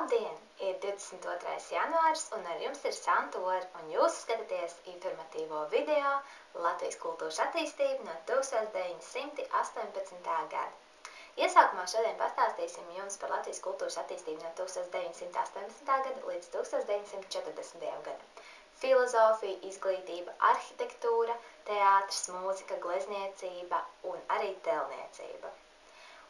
Labdien! Ir 22. janvāris un ar jums ir Santore, un jūs skatāties informatīvo video Latvijas kultūras attīstība no 1918. gada. Iesākumā šodien pastāstīsim jums par Latvijas kultūras attīstību no 1918. gada līdz 1940. gadam. Filozofija, izglītība, arhitektūra, teātris, mūzika, glezniecība un arī telniecība.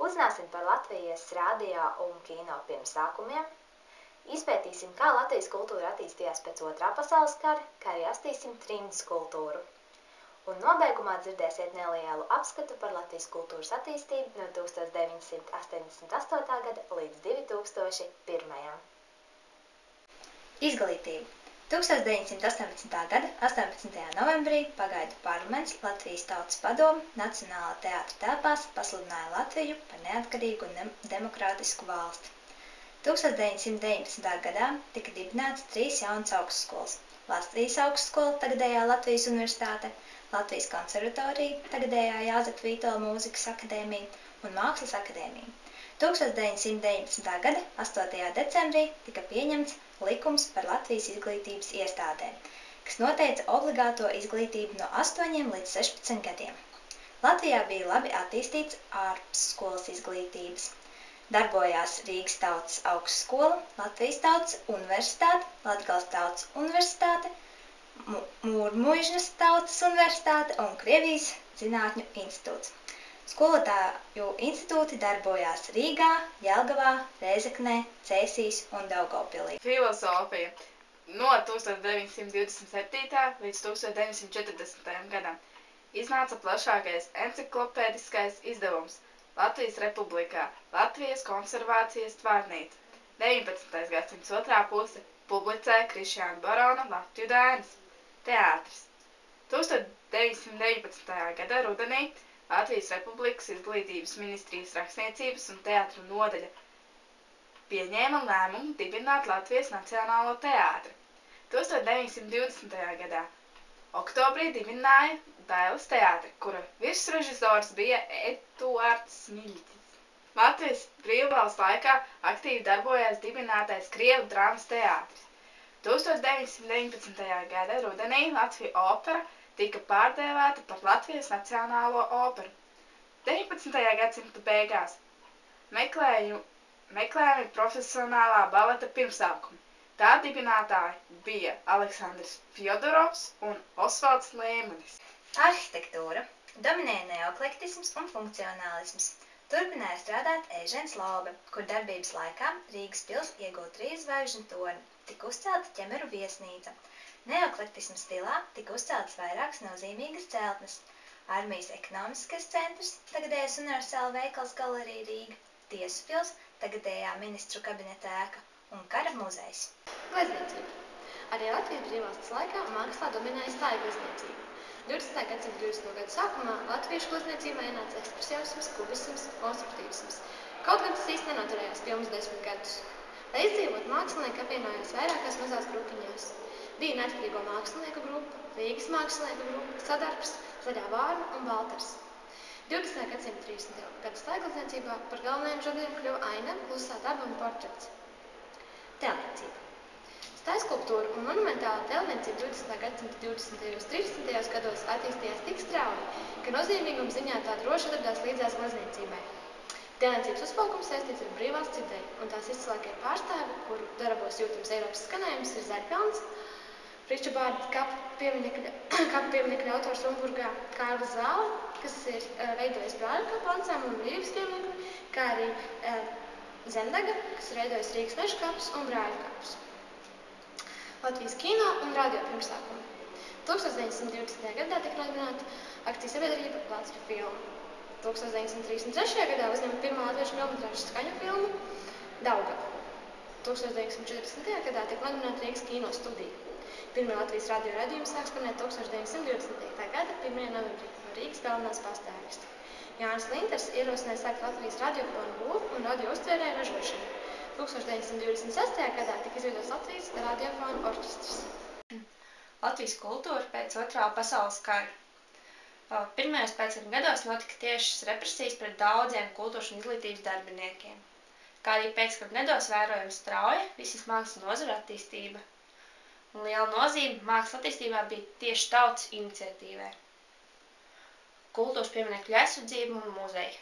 Uzzināsim par Latvijas radio un kino pirmsākumiem, izpētīsim, kā Latvijas kultūra attīstījās pēc Otrā pasaules kara, kā arī attīstīsim trījus kultūru. Un nobeigumā dzirdēsiet nelielu apskatu par Latvijas kultūras attīstību no 1988. gada līdz 2001. Izglītība. 1918. gada 18. novembrī Pagaidu parlaments Latvijas Tautas padome Nacionālā teātra telpās pasludināja Latviju par neatkarīgu un demokrātisku valsti. 1919. gadā tika dibināts 3 jaunas augstskolas – Latvijas augstskola, tagadējā Latvijas universitāte, Latvijas konservatorija, tagadējā Jāzepa Vītola mūzikas akadēmija un Mākslas akadēmija. 1919. gada 8. decembrī tika pieņemts likums par Latvijas izglītības iestādēm, kas noteica obligāto izglītību no 8 līdz 16 gadiem. Latvijā bija labi attīstīts ārpusskolas izglītības. Darbojās Rīgas Tautas augstskola, Latvijas Tautas universitāte, Latgales Tautas universitāte, Mūrmuižas Tautas universitāte un Krievijas zinātņu institūts. Skolotāju institūti darbojās Rīgā, Jelgavā, Rēzeknē, Cēsīs un Daugavpilī. Filozofija no 1927. līdz 1940. gadam iznāca plašākais enciklopēdiskais izdevums Latvijas Republikā Latvijas konservācijas tvārnīca. 19. gadsimts otrā puse publicēja Krišjāna Barona Latviju dainas. Teātris. 1919. gada rudenī Latvijas Republikas izglītības ministrijas rakstniecības un teātru nodaļa pieņēma lēmumu dibināt Latvijas Nacionālo teātri. 1920. gadā oktobrī dibināja Dailes teātri, kura virsrežisors bija Eduards Smiļķis. Latvijas brīvvalsts laikā aktīvi darbojās dibinātais Krievu drāmas teātris. 1919. gada rudenī Latvija opera tika pārdēvēta par Latvijas Nacionālo operu. 19. gadsimta beigās meklējami profesionālā baleta pirmsākumi. Tā dibinātāji bija Aleksandrs Fjodorovs un Osvalds Lēmanis. Arhitektūra. Dominēja neoklektisms un funkcionālisms. Turpināja strādāt Eižens Laube, kur darbības laikā Rīgas pils iegūta 3 zvaigžņu torni, tika uzcelta ķemeru viesnīca. Neoklektisma stilā tika uzceltas vairākas nozīmīgas celtnes – Armijas ekonomiskais centrs, tagadējais Universāla veikals galerija Rīga, Tiesu pils, tagadējā ministru kabineta ēka un Kara muzejs. Glezniecība. Arī Latvijas brīvvalsts laikā mākslā dominēja stāju glezniecība. 20. gadsimta 20. gadu sākumā latviešu glezniecībā ienāca ekspresiovisms, kubisms, konstruktīvisms. Kaut gan tas īsti nenoturējās pilnus 10 gadus. Lai izdzīvot, mākslinieki apvienojās vairākās mazās grupiņās. Bija neatkarīgo mākslinieku grupa, Rīgas mākslinieku grupa, Sadarbs, Zaļā vārna un Baltars. 20. gadsimta 30. gadu stājglezniecībā par galvenajiem žanriem kļuva ainava, klusā daba un portrets. Telniecība. Stājskulptūra un monumentāla telniecība 20. gadsimta 20. un 30. gados attīstījās tik strauji, ka nozīmīguma ziņā tā droši atradās līdzās glezniecībai. Telniecības uzplaukums saistīts ar brīvvalsts ideju, un tās izcilākie pārstāvi, kuru darbos jūtams Eiropas skanējums, ir Zaļkalns, Pričabārda kapu pieminekļa autors Rumburgā, Kārlis Zāle, kas ir veidojis brāļu kapu ansambli un brīvības pieminekļu, kā arī Zemdaga, kas ir veidojis Rīgas meža kapus un brāļu kapus. Latvijas kino un radio pirmsākumi. 1920. gadā tika nodibināta akciju sabiedrība Latviju filmu. 1933. gadā uzņemta pirmā latviešu filmatrāžu skaņu filmu Daugava. 1940. gadā tika nodibināta Rīgas kino studija. Pirmie Latvijas radio raidījumi sāk skanēt 1929. gada 1. novembrī no Rīgas galvenās pastāvīgas. Jānis Linters ierosināja sākt Latvijas radiofonu būvu un radio uztvērēju ražošanu. 1926. gadā tika izveidots Latvijas radiofonu orķestris. Latvijas kultūra pēc Otrā pasaules kara. Pirmajos 5 gados notika tiešas represijas pret daudziem kultūras un izglītības darbiniekiem. kā arī pēckara gados vērojama strauja visas mākslas nozaru attīstība. Un liela nozīme mākslas attīstībā bija tieši tautas iniciatīvai. Kultūras pieminekļu aizsardzība un muzeji.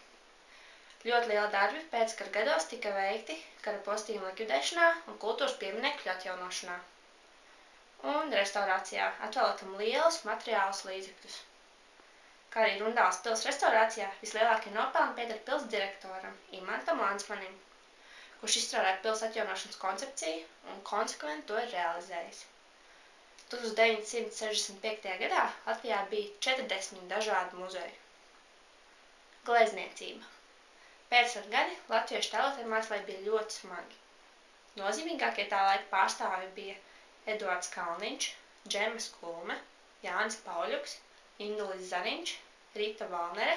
Ļoti liela darbi pēckara gados tika veikti kara postījumu likvidēšanā un kultūras pieminekļu atjaunošanā un restaurācijā, atvēlētam lielus materiālus līdzekļus. Kā arī Rundāles pils restaurācijā vislielākie nopelni pieder pils direktoram Imantam Lansmanim, kurš izstrādāja pils atjaunošanas koncepciju un konsekventi to ir realizējis. 1965. gadā Latvijā bija 40 dažādu muzeju. Glezniecība. Pēckara gadi latviešu tēlotēm mākslai bija ļoti smagi. Nozīmīgākie tā laika pārstāvi bija Eduards Kalniņš, Džema Skulme, Jānis Pauļuks, Indulis Zariņš, Rita Valnere,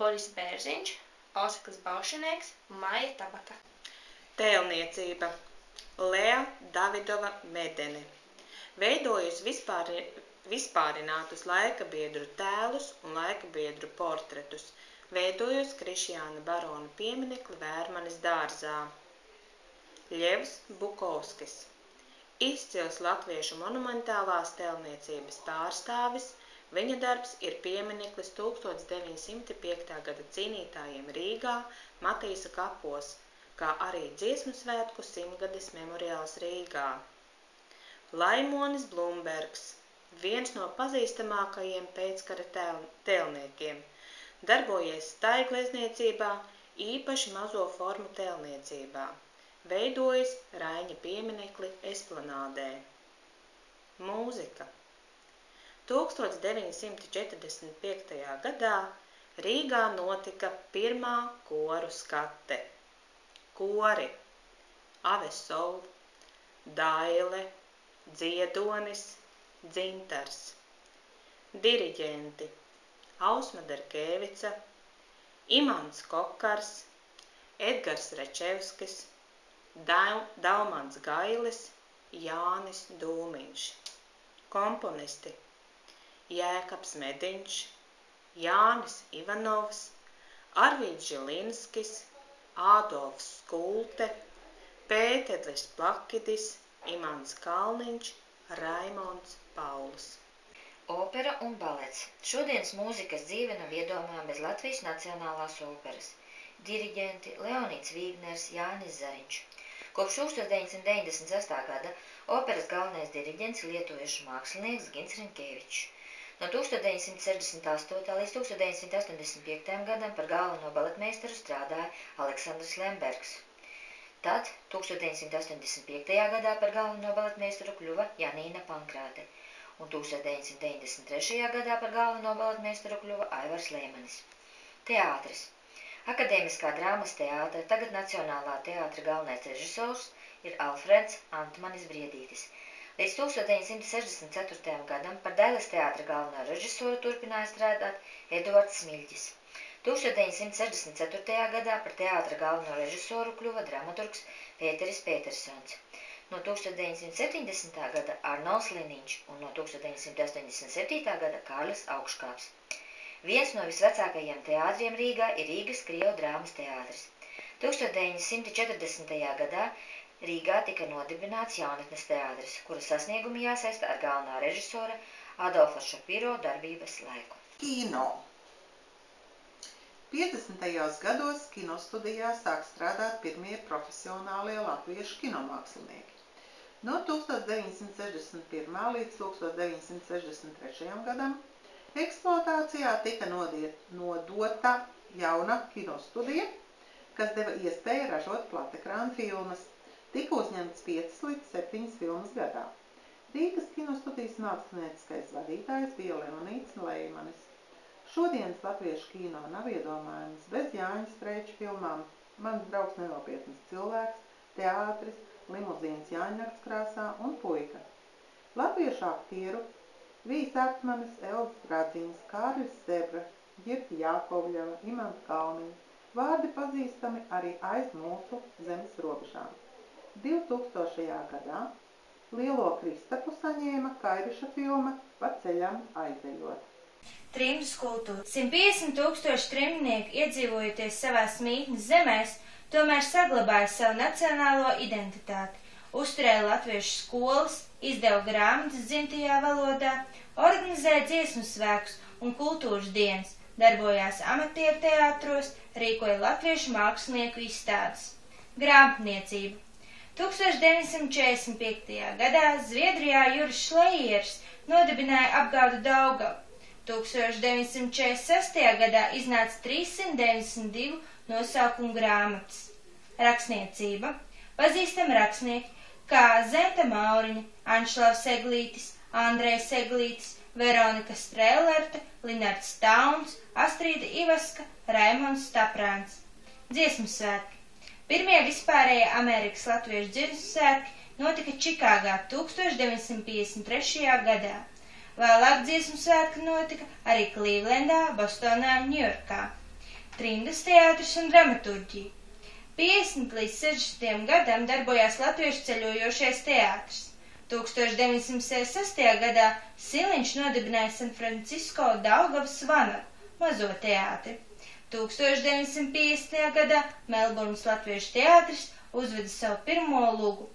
Boris Bērziņš, Osaklis Baušinieks un Maija Tabaka. Tēlniecība. Lea Davidova Medene. Veidojusi vispārinātus laikabiedru tēlus un laikabiedru portretus, veidojusi Krišjāna barona pieminekli Vērmanes dārzā. Ļevs Bukovskis. Izcils latviešu monumentālās tēlniecības pārstāvis, viņa darbs ir piemineklis 1905. gada cīnītājiem Rīgā, Matīsa kapos, kā arī Dziesmu svētku simtgades memoriāls Rīgā. Laimonis Blumbergs, viens no pazīstamākajiem pēckara tēlniekiem, darbojies staigglezniecībā, īpaši mazo formu tēlniecībā, veidojis Raiņa pieminekli Esplanādē. Mūzika. 1945. gadā Rīgā notika pirmā koru skate. Kori Avesov, Daile, Dziedonis, Dzintars. Diriģenti Ausma Derkevica, Imants Kokars, Edgars Rečevskis, Daumans Gailis, Jānis Dūmiņš. Komponisti Jēkabs Mediņš, Jānis Ivanovs, Arvīds Žilinskis, Ādolfs Skulte, Pēteris Plakidis, Imants Kalniņš, Raimonds Pauls. Opera un balets. Šodienas mūzikas dzīve nav iedomājama bez Latvijas Nacionālās operas. Diriģenti Leonīds Vīgners, Jānis Zariņš. Kopš 1998. gada operas galvenais diriģents lietuviešu mākslinieks Gins Riņkevičs. No 1968. līdz 1985. gadam par galveno baletmeistaru strādāja Aleksandrs Lembergs. Tad 1985. gadā par galveno baletmeistaru kļuva Janīna Pankrāte, un 1993. gadā par galveno baletmeistaru kļuva Aivars Leimanis. Teātris. Akadēmiskā drāmas teātra, tagad Nacionālā teātra galvenais režisors ir Alfreds Antmanis Briedītis. Līdz 1964. gadam par Dailes teātra galveno režisoru turpināja strādāt Eduards Smiļģis. 1964. gadā par teātra galveno režisoru kļuva dramaturgs Pēteris Petersons. No 1970. gada Arnolds Liniņš un no 1987. gada Kārlis Augškāps. Viens no visvecākajiem teātriem Rīgā ir Rīgas Krievu drāmas teātris. 1940. gadā Rīgā tika nodibināts Jaunatnes teātris, kura sasniegumi jāsaista ar galvenā režisora Adolfa Šapiro darbības laiku. Kino. 50. gados kinostudijā sāk strādāt pirmie profesionālie latviešu kinomākslinieki. No 1961. līdz 1963. gadam eksploatācijā tika nodota jauna kinostudija, kas deva iespēju ražot platekrāna filmas. Tika uzņemts 5 līdz 7 filmas gadā. Rīgas kinostudijas mākslinieckais vadītājs bija Leonīds Leimanis. Šodienas latviešu kino nav iedomājams bez Jāņa Streiča filmām Mans draugs nenopietnas cilvēks, teātris, limuzīnas Jāņnakts krāsā un Puika. Latviešu aktieru Vīs Artmanis, Elvis Radziņas, Kārlis Zebra, Ģirta Jākovļeva, Imants Kalniņš. Vārdi pazīstami arī aiz mūsu zemes robežām. 2000. gadā Lielo Kristapu saņēma Kairiša filma Pa ceļam aizejot. Trimdu skulptūra. 150 000 trimdnieku iedzīvojoties savās mītnes zemēs, tomēr saglabāja savu nacionālo identitāti, uzturēja latviešu skolas, izdeva grāmatas dzimtajā valodā, organizēja dziesmu svētkus un kultūras dienas, darbojās amatieru teātros, rīkoja latviešu mākslinieku izstādes. Grāmatniecība. 1945. gadā Zviedrijā Juris Šlejers nodibināja apgādu Daugavu. 1946. gadā iznāca 392 nosaukumu grāmatas. Rakstniecība. Pazīstami rakstnieki kā Zenta Mauriņa, Anšlavs Eglītis, Andrejs Eglītis, Veronika Strēlerte, Linards Tauns, Astrīda Ivaska, Raimonds Staprāns. Dziesmu svētki. Pirmie vispārējie Amerikas latviešu dziesmu svētki notika Čikāgā 1953. gadā. Vēlāk dziesmu svētki notika arī Klīvlendā, Bostonā un Ņujorkā. Trindas teātris un dramaturģija. 50 līdz 60 gadam darbojās latviešu ceļojošais teātris. 1966. gadā Siliņš nodibināja San Francisco Daugavas Vanaru, mazo teātri. 1950. gadā Melburnas latviešu teātris uzveda savu pirmo lugu.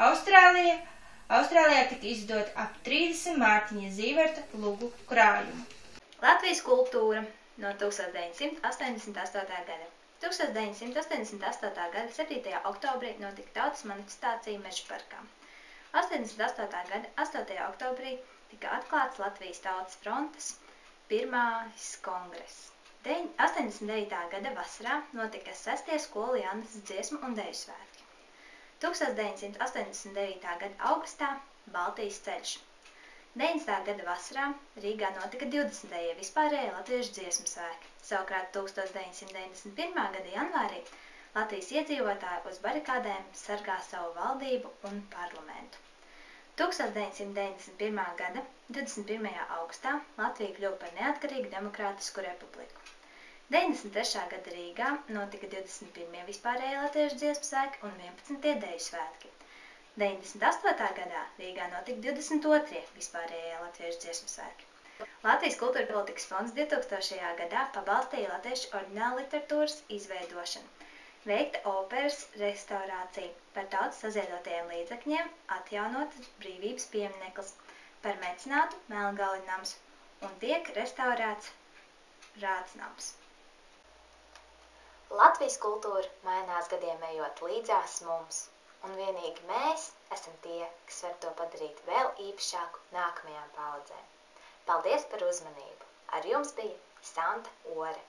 Austrālijā tika izdot ap 30 Mārtiņa Zīverta lugu krājumu. Latvijas kultūra no 1988. gada. 1988. gada 7. oktobrī notika tautas manifestācija Mežaparkā. 88. gada 8. oktobrī tika atklāts Latvijas Tautas frontes pirmais kongress. 89. gada vasarā notika 6. skolu Jānisas dziesmu un deju svētki. 1989. gada augustā Baltijas ceļš. 90. gada vasarā Rīgā notika 20. vispārējie latviešu dziesmu svētki. Savukārt 1991. gada janvārī Latvijas iedzīvotāji uz barikādēm sargā savu valdību un parlamentu. 1991. gada 21. augustā Latvija kļuva par neatkarīgu demokrātisku republiku. 93. gada Rīgā notika 21. vispārējie latviešu dziesmu svētki un 11. deju svētki. 98. gadā Rīgā notika 22. vispārējie latviešu dziesmu svētki. Latvijas kultūra politikas fonds 2000. gadā pabalstīja latviešu oriģinālu literatūras izveidošanu. Veikta operas restaurācija, par tautas saziedotajiem līdzekļiem atjaunotas brīvības piemineklis, par mecenātu Melngalvi nams un tiek restaurēts Rādsnams. Latvijas kultūra mainās gadiem ejot līdzās mums, un vienīgi mēs esam tie, kas var to padarīt vēl īpašāku nākamajām paudzēm. Paldies par uzmanību! Ar jums bija Santa Ore.